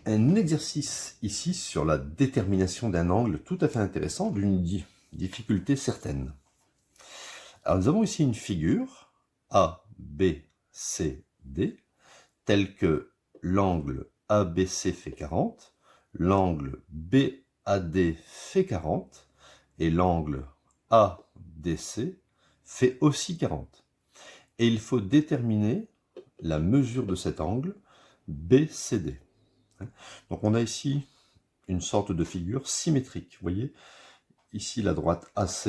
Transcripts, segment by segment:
un exercice ici sur la détermination d'un angle tout à fait intéressant, d'une difficulté certaine. Alors nous avons ici une figure A, B, C, D, telle que l'angle ABC fait 40, l'angle BAD fait 40, et l'angle ADC fait aussi 40. Et il faut déterminer la mesure de cet angle BCD. Donc on a ici une sorte de figure symétrique. Vous voyez, ici la droite AC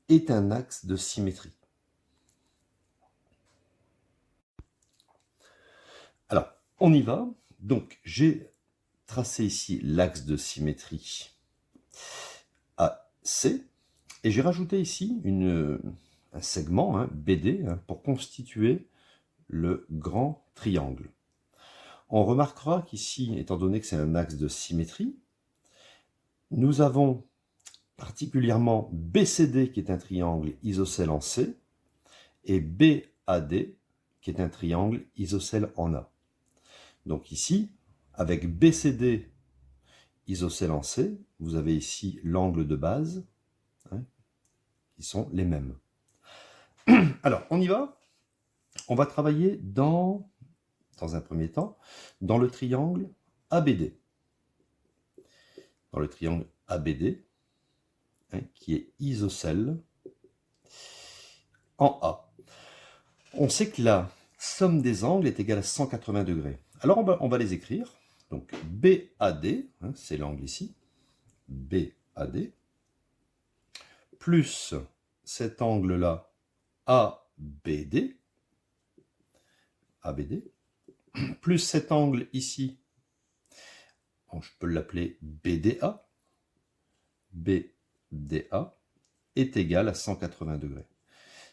est un axe de symétrie. Alors, on y va. Donc, j'ai tracé ici l'axe de symétrie AC, et j'ai rajouté ici un segment BD pour constituer le grand triangle. On remarquera qu'ici, étant donné que c'est un axe de symétrie, nous avons particulièrement BCD qui est un triangle isocèle en C et BAD qui est un triangle isocèle en A. Donc ici, avec BCD isocèle en C, vous avez ici l'angle de base, qui sont les mêmes. Alors, on y va. On va travailler dans un premier temps, dans le triangle ABD. Dans le triangle ABD, qui est isocèle en A. On sait que la somme des angles est égale à 180 degrés. Alors, on va les écrire. Donc, BAD, c'est l'angle ici, BAD, plus cet angle-là, ABD, plus cet angle ici, je peux l'appeler BDA, BDA est égal à 180 degrés.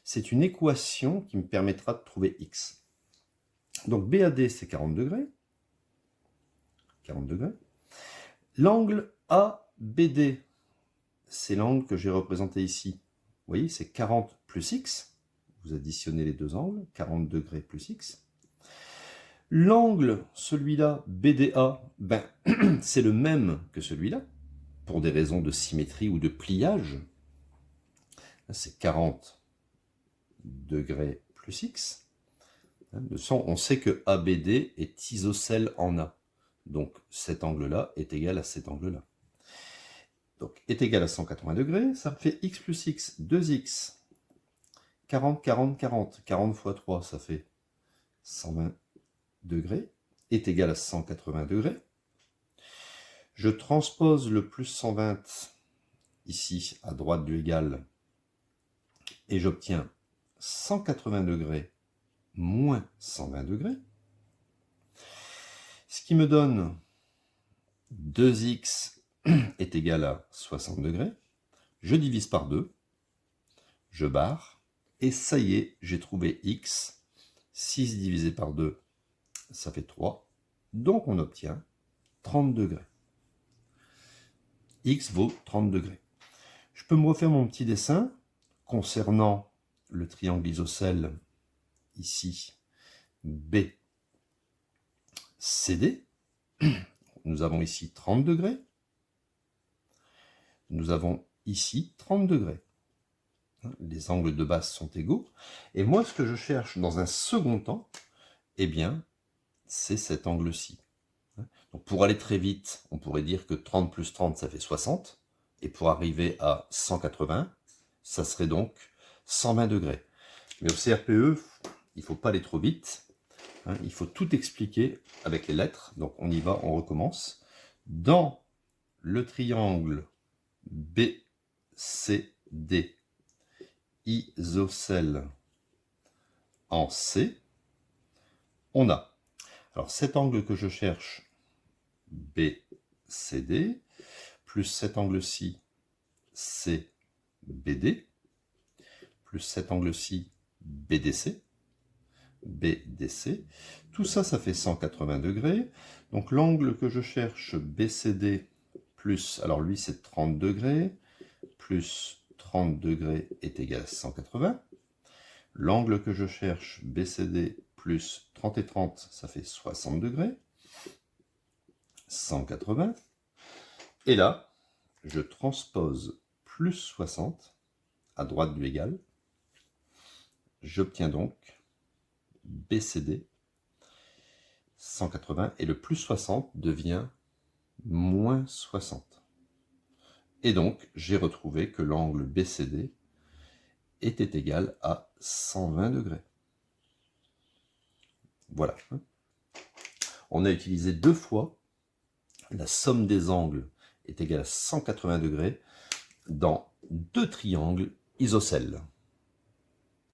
C'est une équation qui me permettra de trouver x. Donc BAD, c'est 40 degrés. 40 degrés. L'angle ABD, c'est l'angle que j'ai représenté ici. Vous voyez, c'est 40 plus x. Vous additionnez les deux angles, 40 degrés plus x. L'angle, celui-là, BDA, c'est le même que celui-là, pour des raisons de symétrie ou de pliage. C'est 40 degrés plus x. On sait que ABD est isocèle en A. Donc cet angle-là est égal à cet angle-là. Donc est égal à 180 degrés, ça me fait x plus x, 2x. 40, 40, 40. 40 fois 3, ça fait 120 degrés, est égal à 180 degrés. Je transpose le plus 120 ici à droite du égal et j'obtiens 180 degrés moins 120 degrés, ce qui me donne 2x est égal à 60 degrés. Je divise par 2, je barre, et ça y est, j'ai trouvé x. 6 divisé par 2, ça fait 3. Donc on obtient 30 degrés. X vaut 30 degrés. Je peux me refaire mon petit dessin concernant le triangle isocèle ici, BCD. Nous avons ici 30 degrés. Nous avons ici 30 degrés. Les angles de base sont égaux. Et moi, ce que je cherche dans un second temps, eh bien, c'est cet angle-ci. Donc, pour aller très vite, on pourrait dire que 30 plus 30, ça fait 60. Et pour arriver à 180, ça serait donc 120 degrés. Mais au CRPE, il ne faut pas aller trop vite. Il faut tout expliquer avec les lettres. Donc on y va, on recommence. Dans le triangle BCD isocèle en C, on a, alors cet angle que je cherche, BCD, plus cet angle-ci, CBD, plus cet angle-ci, BDC, BDC. Tout ça, ça fait 180 degrés. Donc l'angle que je cherche, BCD, plus, alors lui c'est 30 degrés, plus 30 degrés est égal à 180. L'angle que je cherche, BCD, plus 30 et 30, ça fait 60 degrés. 180. Et là, je transpose plus 60 à droite du égal. J'obtiens donc BCD 180 et le plus 60 devient moins 60. Et donc, j'ai retrouvé que l'angle BCD était égal à 120 degrés. Voilà. On a utilisé 2 fois la somme des angles est égale à 180 degrés dans 2 triangles isocèles.